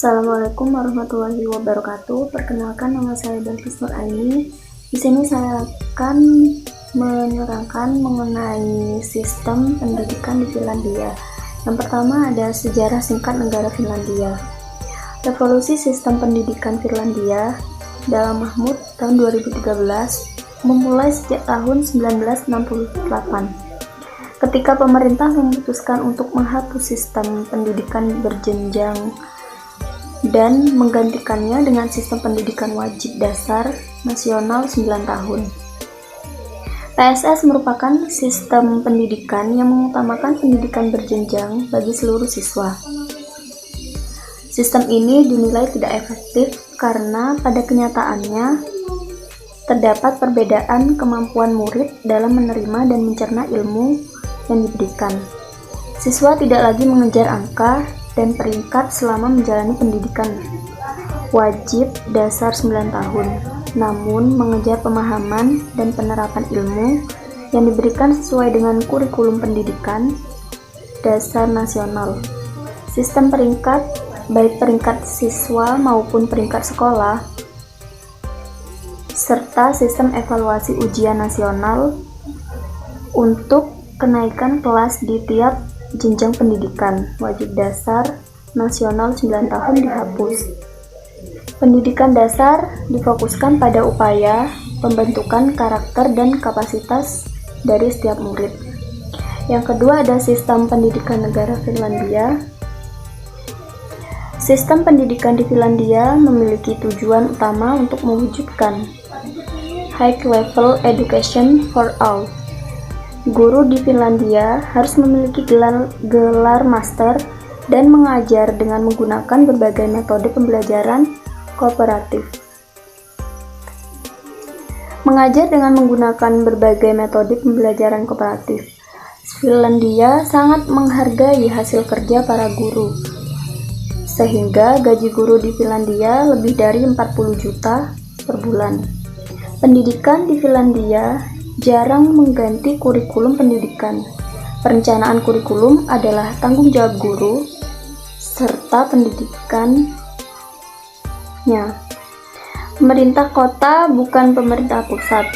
Assalamualaikum warahmatullahi wabarakatuh. Perkenalkan, nama saya Balkis Nur Aini. Di sini saya akan menerangkan mengenai sistem pendidikan di Finlandia. Yang pertama ada sejarah singkat negara Finlandia. Revolusi sistem pendidikan Finlandia dalam Mahmud tahun 2013 memulai sejak tahun 1968. Ketika pemerintah memutuskan untuk menghapus sistem pendidikan berjenjang dan menggantikannya dengan sistem pendidikan wajib dasar nasional 9 tahun. PSS merupakan sistem pendidikan yang mengutamakan pendidikan berjenjang bagi seluruh siswa. Sistem ini dinilai tidak efektif karena pada kenyataannya terdapat perbedaan kemampuan murid dalam menerima dan mencerna ilmu yang diberikan. Siswa tidak lagi mengejar angka dan peringkat selama menjalani pendidikan wajib dasar 9 tahun, namun mengejar pemahaman dan penerapan ilmu yang diberikan sesuai dengan kurikulum pendidikan dasar nasional. Sistem peringkat, baik peringkat siswa maupun peringkat sekolah, serta sistem evaluasi ujian nasional untuk kenaikan kelas di tiap jenjang pendidikan wajib dasar nasional 9 tahun dihapus. Pendidikan dasar difokuskan pada upaya pembentukan karakter dan kapasitas dari setiap murid. Yang kedua ada sistem pendidikan negara Finlandia. Sistem pendidikan di Finlandia memiliki tujuan utama untuk mewujudkan high level education for all. Guru di Finlandia harus memiliki gelar master dan mengajar dengan menggunakan berbagai metode pembelajaran kooperatif. Mengajar dengan menggunakan berbagai metode pembelajaran kooperatif. Finlandia sangat menghargai hasil kerja para guru, sehingga gaji guru di Finlandia lebih dari 40 juta per bulan. Pendidikan di Finlandia jarang mengganti kurikulum pendidikan. Perencanaan kurikulum adalah tanggung jawab guru serta pendidikannya. Pemerintah kota bukan pemerintah pusat.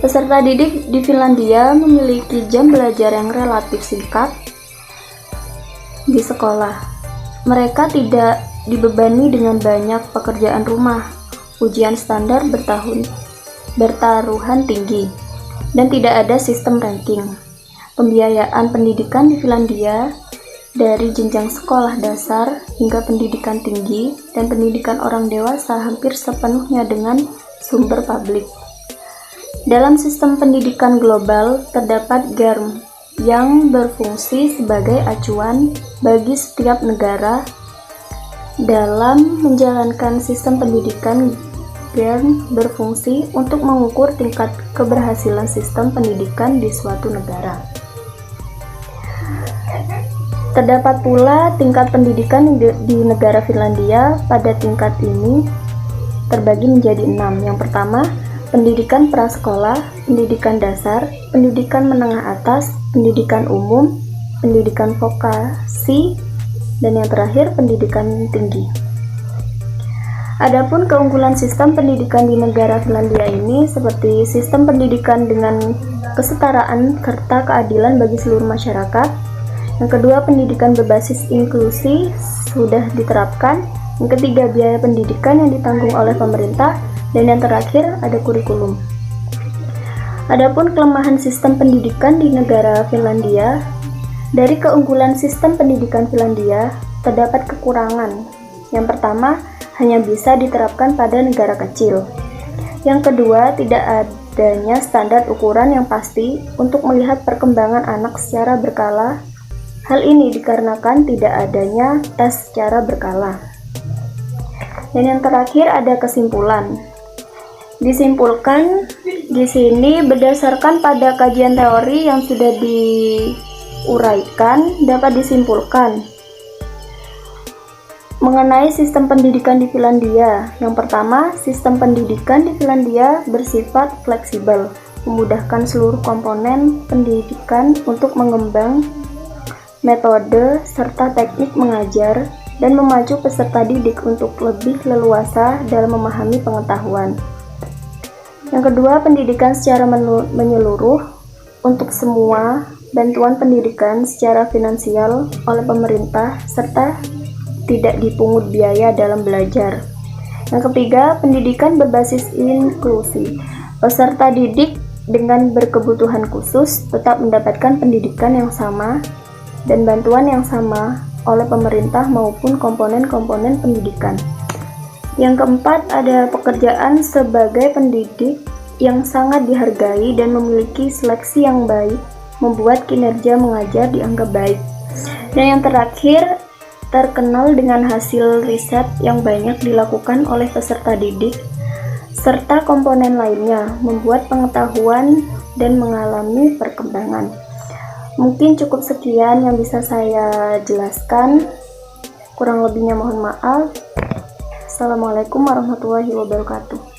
Peserta didik di Finlandia memiliki jam belajar yang relatif singkat di sekolah. Mereka tidak dibebani dengan banyak pekerjaan rumah, ujian standar bertaruhan tinggi, dan tidak ada sistem ranking. Pembiayaan pendidikan di Finlandia dari jenjang sekolah dasar hingga pendidikan tinggi dan pendidikan orang dewasa hampir sepenuhnya dengan sumber publik. Dalam sistem pendidikan global terdapat GERM yang berfungsi sebagai acuan bagi setiap negara dalam menjalankan sistem pendidikan. GERM berfungsi untuk mengukur tingkat keberhasilan sistem pendidikan di suatu negara. Terdapat pula tingkat pendidikan di negara Finlandia. Pada tingkat ini terbagi menjadi 6. Yang pertama, pendidikan prasekolah, pendidikan dasar, pendidikan menengah atas, pendidikan umum, pendidikan vokasi, dan yang terakhir pendidikan tinggi. Adapun keunggulan sistem pendidikan di negara Finlandia ini seperti sistem pendidikan dengan kesetaraan serta keadilan bagi seluruh masyarakat. Yang kedua, pendidikan berbasis inklusi sudah diterapkan. Yang ketiga, biaya pendidikan yang ditanggung oleh pemerintah. Dan yang terakhir, ada kurikulum. Adapun kelemahan sistem pendidikan di negara Finlandia, dari keunggulan sistem pendidikan Finlandia terdapat kekurangan. Yang pertama, hanya bisa diterapkan pada negara kecil. Yang kedua, tidak adanya standar ukuran yang pasti untuk melihat perkembangan anak secara berkala. Hal ini dikarenakan tidak adanya tes secara berkala. Dan yang terakhir ada kesimpulan. Disimpulkan di sini berdasarkan pada kajian teori yang sudah diuraikan dapat disimpulkan mengenai sistem pendidikan di Finlandia. Yang pertama, sistem pendidikan di Finlandia bersifat fleksibel, memudahkan seluruh komponen pendidikan untuk mengembang metode serta teknik mengajar dan memacu peserta didik untuk lebih leluasa dalam memahami pengetahuan. Yang kedua, pendidikan secara menyeluruh untuk semua, bantuan pendidikan secara finansial oleh pemerintah, serta tidak dipungut biaya dalam belajar. Yang ketiga, pendidikan berbasis inklusi. Peserta didik dengan berkebutuhan khusus tetap mendapatkan pendidikan yang sama dan bantuan yang sama oleh pemerintah maupun komponen-komponen pendidikan. Yang keempat, ada pekerjaan sebagai pendidik yang sangat dihargai dan memiliki seleksi yang baik, membuat kinerja mengajar dianggap baik. Dan yang terakhir, terkenal dengan hasil riset yang banyak dilakukan oleh peserta didik serta komponen lainnya, membuat pengetahuan dan mengalami perkembangan. Mungkin cukup sekian yang bisa saya jelaskan, kurang lebihnya mohon maaf. Assalamualaikum warahmatullahi wabarakatuh.